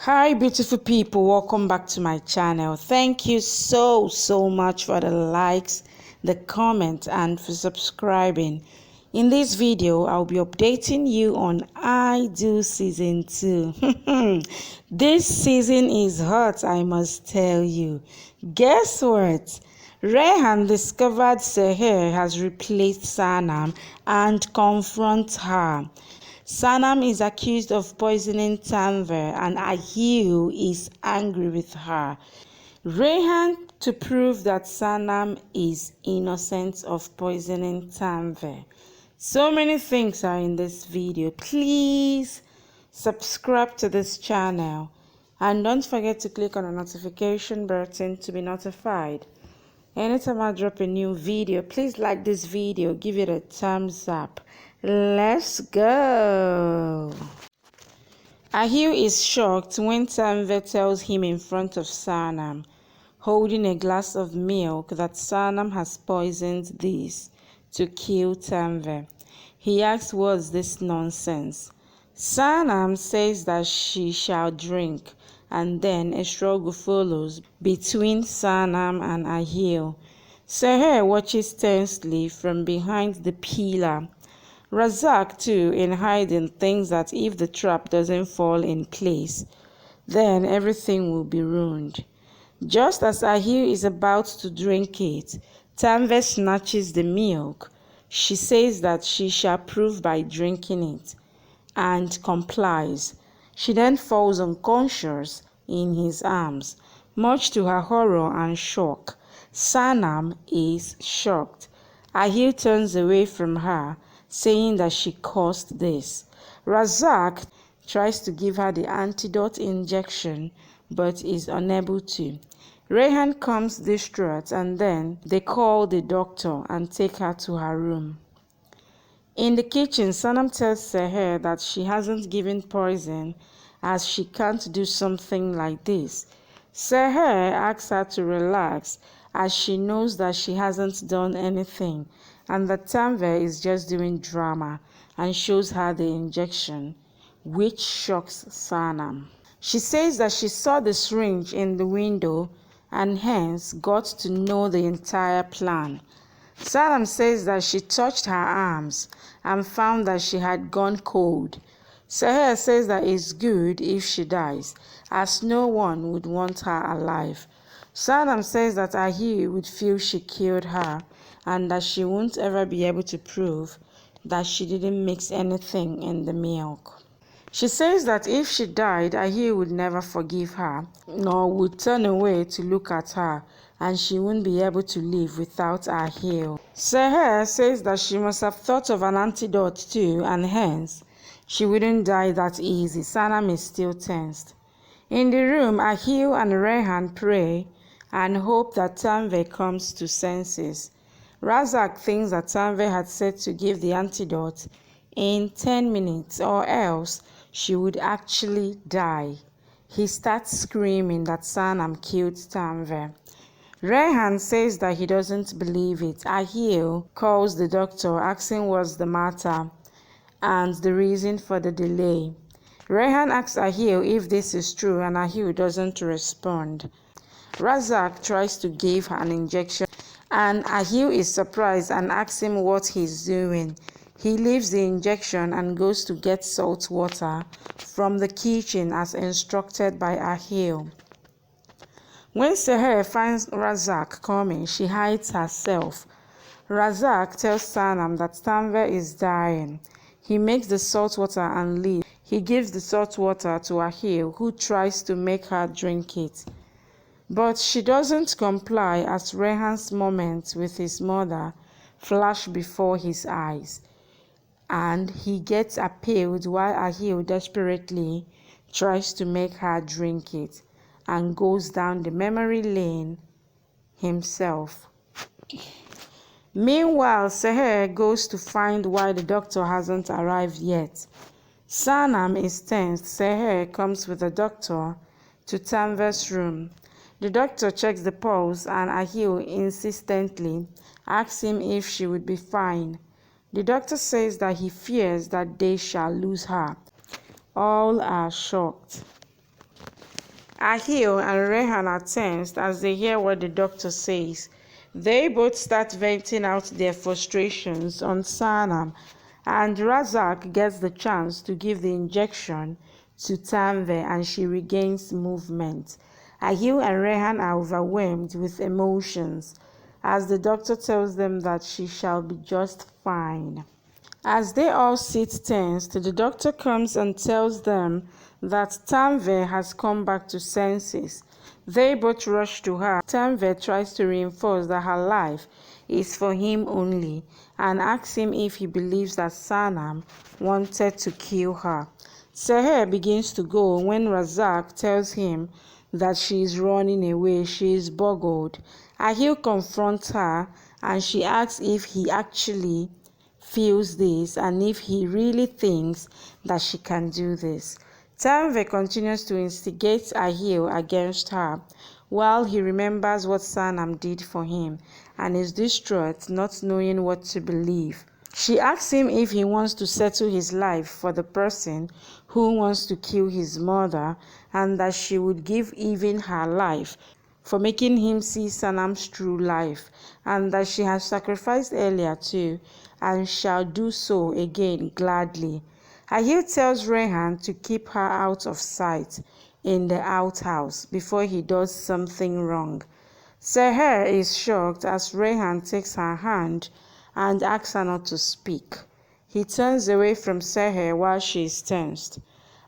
Hi beautiful people, welcome back to my channel. Thank you so much for the likes, the comment, and for subscribing. In this video I'll be updating you on I Do season 2. This season is hot, I must tell you. Guess what? Rehan discovered Seher has replaced Sanam and confronts her. Sanam is accused of poisoning Tanveer and Accusation is angry with her. Rehan to prove that Sanam is innocent of poisoning Tanveer. So many things are in this video. Please subscribe to this channel and don't forget to click on the notification button to be notified. Anytime I drop a new video, please like this video, give it a thumbs up. Let's go. Accusation is shocked when Tanveer tells him in front of Sanam, holding a glass of milk, that Sanam has poisoned this to kill Tanveer. He asks, what's this nonsense? Sanam says that she shall drink, and then a struggle follows between Sanam and Accusation. Seher watches tensely from behind the pillar. Razak, too, in hiding, thinks that if the trap doesn't fall in place, then everything will be ruined. Just as Accusation is about to drink it, Tanveer snatches the milk. She says that she shall prove by drinking it, and complies. She then falls unconscious in his arms. Much to her horror and shock, Sanam is shocked. Accusation turns away from her, saying that she caused this. Razak tries to give her the antidote injection but is unable to. Rehan comes distraught and then they call the doctor and take her to her room. In the kitchen, Sanam tells Seher that she hasn't given poison as she can't do something like this. Seher asks her to relax as she knows that she hasn't done anything and that Tanveer is just doing drama, and shows her the injection, which shocks Sanam. She says that she saw the syringe in the window and hence got to know the entire plan. Sanam says that she touched her arms and found that she had gone cold. Seher says that it's good if she dies, as no one would want her alive. Sanam says that Accusation would feel she killed her and that she won't ever be able to prove that she didn't mix anything in the milk. She says that if she died, Accusation would never forgive her, nor would turn away to look at her, and she wouldn't be able to live without Accusation. Seher says that she must have thought of an antidote too, and hence she wouldn't die that easy. Sanam is still tensed. In the room, Accusation and Rehan pray and hope that Tanveer comes to senses. Razak thinks that Tanveer had said to give the antidote in 10 minutes or else she would actually die. He starts screaming that Sanam killed Tanveer. Rehan says that he doesn't believe it. Accusation calls the doctor asking what's the matter and the reason for the delay. Rehan asks Accusation if this is true and Accusation doesn't respond. Razak tries to give her an injection and Accusation is surprised and asks him what he's doing. He leaves the injection and goes to get salt water from the kitchen as instructed by Accusation. When Seher finds Razak coming, she hides herself. Razak tells Sanam that Tanveer is dying. He makes the salt water and leaves. He gives the salt water to Accusation, who tries to make her drink it. But she doesn't comply as Rehan's moments with his mother flash before his eyes, and he gets appalled while Accusation desperately tries to make her drink it and goes down the memory lane himself. Meanwhile, Seher goes to find why the doctor hasn't arrived yet. Sanam is tensed. Seher comes with the doctor to Tanveer's room. The doctor checks the pulse and Accusation insistently asks him if she would be fine. The doctor says that he fears that they shall lose her. All are shocked. Ahil and Rehan are tensed as they hear what the doctor says. They both start venting out their frustrations on Sanam, and Razak gets the chance to give the injection to Tanveer and she regains movement. Ahil and Rehan are overwhelmed with emotions as the doctor tells them that she shall be just fine. As they all sit tensed, the doctor comes and tells them that Tanveer has come back to senses. They both rush to her. Tanveer tries to reinforce that her life is for him only and asks him if he believes that Sanam wanted to kill her. Seher begins to go when Razak tells him that she is running away. She is boggled. Ahil confronts her and she asks if he actually feels this and if he really thinks that she can do this. Tanveer continues to instigate Ahil against her while he remembers what Sanam did for him and is distraught, not knowing what to believe. She asks him if he wants to settle his life for the person who wants to kill his mother and that she would give even her life for making him see Sanam's true life, and that she has sacrificed earlier too and shall do so again gladly. Ahil tells Rehan to keep her out of sight in the outhouse before he does something wrong. Seher is shocked as Rehan takes her hand and asks her not to speak. He turns away from Seher while she is tensed.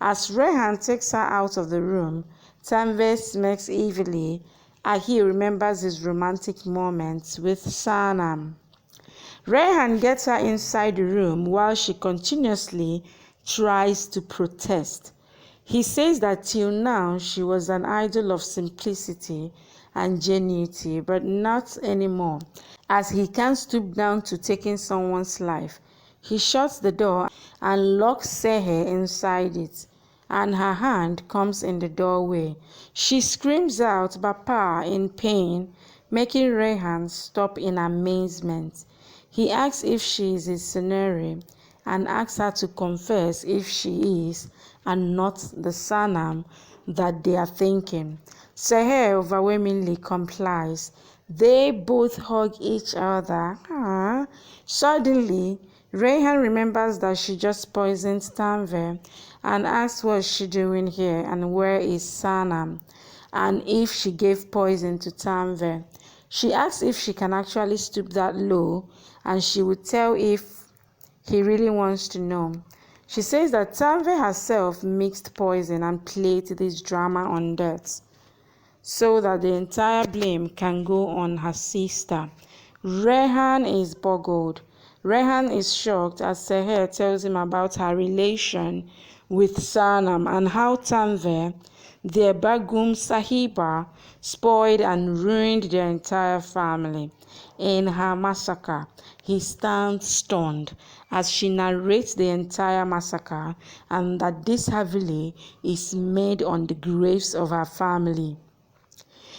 As Rehan takes her out of the room, Tanveer smirks evilly. Ahil remembers his romantic moments with Sanam. Rehan gets her inside the room while she continuously tries to protest. He says that till now she was an idol of simplicity and genuinity, but not anymore, as he can't stoop down to taking someone's life. He shuts the door and locks Seher inside it, and her hand comes in the doorway. She screams out "Papa" in pain, making Rehan stop in amazement. He asks if she is his scenario and asks her to confess if she is and not the Sanam that they are thinking. Seher overwhelmingly complies. They both hug each other. Suddenly, Rehan remembers that she just poisoned Tanveer and asks what she doing here and where is Sanam and if she gave poison to Tanveer. She asks if she can actually stoop that low and she would tell if he really wants to know. She says that Tanveer herself mixed poison and played this drama on death so that the entire blame can go on her sister. Rehan is boggled. Rehan is shocked as Seher tells him about her relation with Sanam and how Tanveer, their Bagum Sahiba, spoiled and ruined their entire family. In her massacre, he stands stunned as she narrates the entire massacre and that this heavily is made on the graves of her family.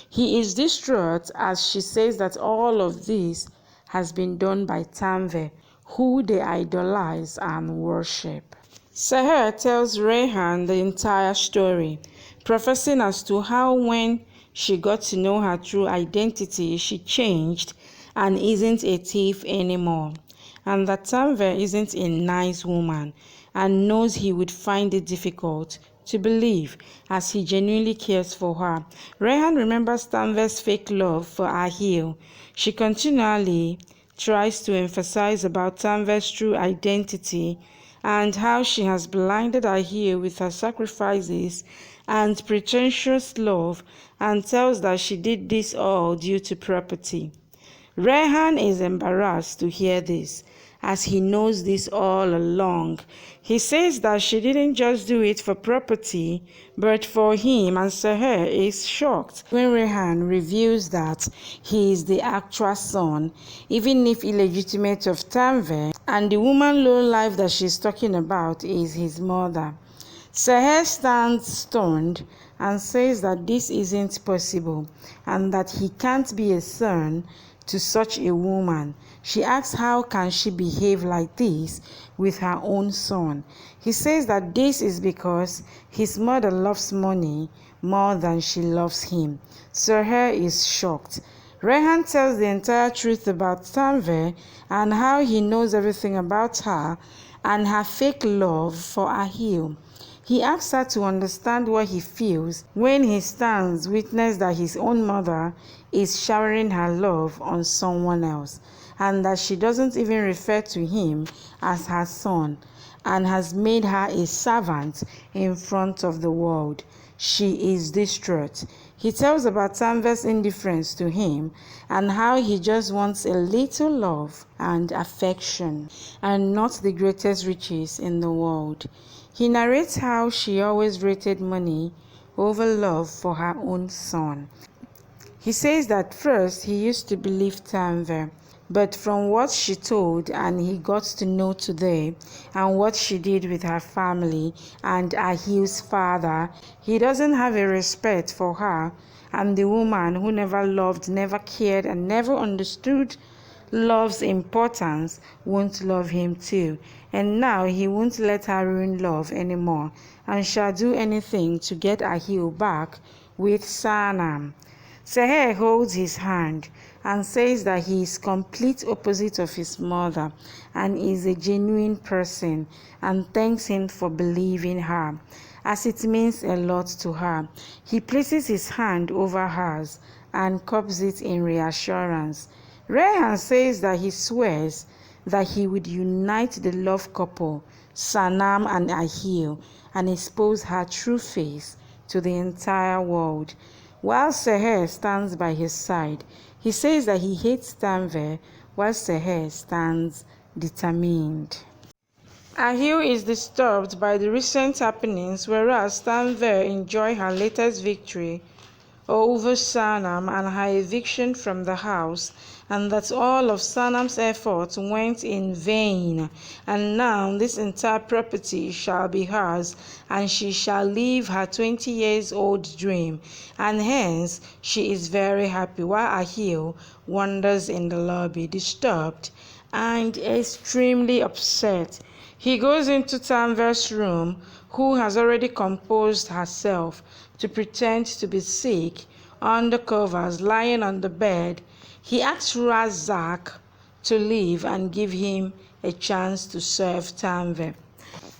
He is distraught as she says that all of this has been done by Tanveer, who they idolize and worship. Seher tells Rehan the entire story, professing as to how when she got to know her true identity, she changed and isn't a thief anymore, and that Tanveer isn't a nice woman and knows he would find it difficult to believe as he genuinely cares for her. Rehan remembers Tanveer's fake love for Ahil. She continually tries to emphasize about Tanveer's true identity and how she has blinded Ahil with her sacrifices and pretentious love and tells that she did this all due to property. Rehan is embarrassed to hear this, as he knows this all along. He says that she didn't just do it for property, but for him, and Seher is shocked when Rehan reveals that he is the actual son, even if illegitimate, of Tanveer, and the woman low life that she's talking about is his mother. Seher stands stunned and says that this isn't possible and that he can't be a son to such a woman. She asks how can she behave like this with her own son. He says that this is because his mother loves money more than she loves him. Seher is shocked. Rehan tells the entire truth about Tanveer and how he knows everything about her and her fake love for Ahil. He asks her to understand what he feels when he stands witness that his own mother is showering her love on someone else, and that she doesn't even refer to him as her son and has made her a servant in front of the world. She is distraught. He tells about Tanveer's indifference to him and how he just wants a little love and affection and not the greatest riches in the world. He narrates how she always rated money over love for her own son. He says that first he used to believe Tanveer, but from what she told and he got to know today and what she did with her family and Ahil's father, he doesn't have a respect for her, and the woman who never loved, never cared, and never understood love's importance won't love him too. And now he won't let her ruin love anymore and shall do anything to get Ahil back with Sanam. Seher holds his hand and says that he is complete opposite of his mother and is a genuine person, and thanks him for believing her, as it means a lot to her. He places his hand over hers and cups it in reassurance. Rehan says that he swears that he would unite the love couple, Sanam and Ahil, and expose her true face to the entire world. While Seher stands by his side, he says that he hates Tanveer, while Seher stands determined. Ahil is disturbed by the recent happenings, whereas Tanveer enjoys her latest victory over Sanam and her eviction from the house, and that all of Sanam's efforts went in vain, and now this entire property shall be hers, and she shall live her 20 years old dream, and hence she is very happy, while Ahil wanders in the lobby, disturbed and extremely upset. He goes into Tanveer's room, who has already composed herself to pretend to be sick, under covers, lying on the bed. He asks Razak to leave and give him a chance to serve Tanveer.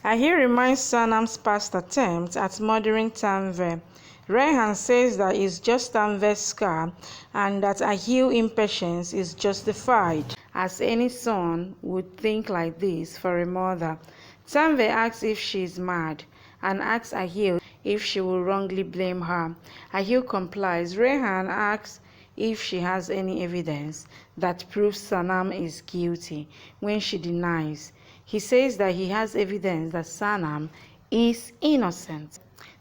Ahil reminds Sanam's past attempt at murdering Tanveer. Rehan says that it's just Tanveer's scar and that Ahil's impatience is justified, as any son would think like this for a mother. Tanveer asks if she is mad and asks Ahil if she will wrongly blame her. Ahil complies. Rehan asks if she has any evidence that proves Sanam is guilty, when she denies. He says that he has evidence that Sanam is innocent.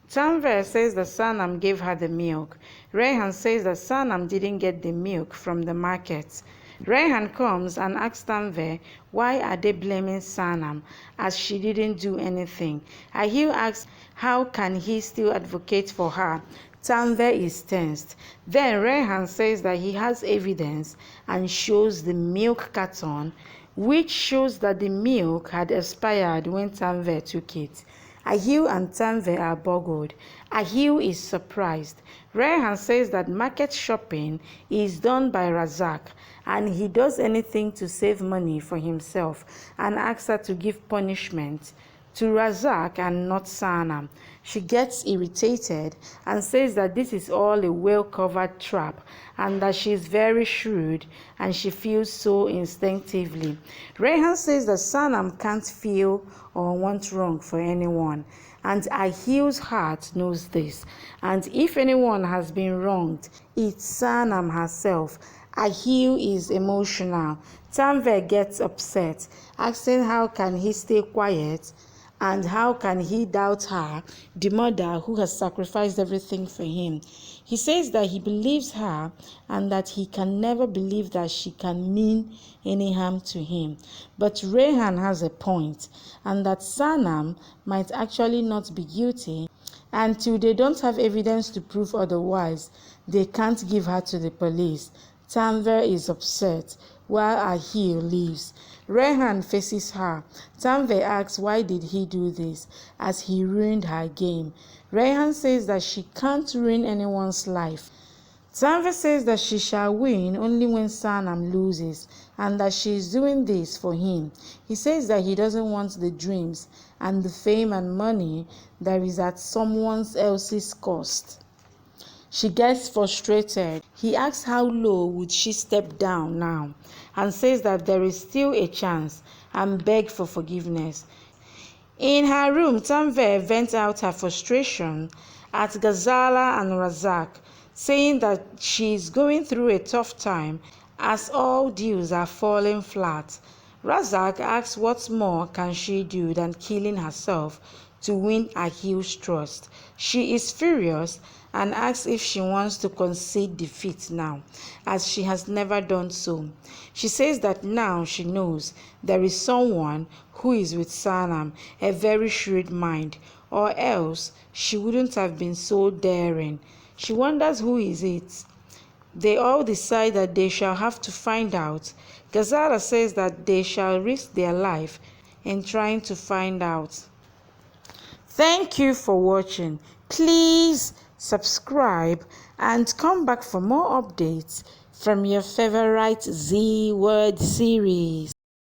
Tanveer says that Sanam gave her the milk. Rehan says that Sanam didn't get the milk from the market. Rehan comes and asks Tanveer why are they blaming Sanam, as she didn't do anything. Ahil asks how can he still advocate for her. Tanveer is tensed. Then Rehan says that he has evidence and shows the milk carton, which shows that the milk had expired when Tanveer took it. Ahil and Tanveer are boggled. Ahil is surprised. Rehan says that market shopping is done by Razak, and he does anything to save money for himself, and asks her to give punishment to Razak and not Sanam. She gets irritated and says that this is all a well-covered trap and that she is very shrewd and she feels so instinctively. Rehan says that Sanam can't feel or want wrong for anyone, and Ahil's heart knows this, and if anyone has been wronged, it's Sanam herself. Ahil is emotional. Tanveer gets upset, asking how can he stay quiet and how can he doubt her, the mother who has sacrificed everything for him. He says that he believes her and that he can never believe that she can mean any harm to him. But Rehan has a point, and that Sanam might actually not be guilty. Until they don't have evidence to prove otherwise, they can't give her to the police. Tanveer is upset while Ahil leaves. Rehan faces her. Tanveer asks why did he do this, as he ruined her game. Rehan says that she can't ruin anyone's life. Tanveer says that she shall win only when Sanam loses, and that she is doing this for him. He says that he doesn't want the dreams and the fame and money that is at someone else's cost. She gets frustrated. He asks how low would she step down now, and says that there is still a chance, and begs for forgiveness. In her room, Tanveer vents out her frustration at Ghazala and Razak, saying that she is going through a tough time as all deals are falling flat. Razak asks what more can she do than killing herself to win Ahil's trust. She is furious and asks if she wants to concede defeat now, as she has never done so. She says that now she knows there is someone who is with Sanam, a very shrewd mind, or else she wouldn't have been so daring. She wonders who is it. They all decide that they shall have to find out. Ghazala says that they shall risk their life in trying to find out. Thank you for watching. Please subscribe and come back for more updates from your favorite Z Word series.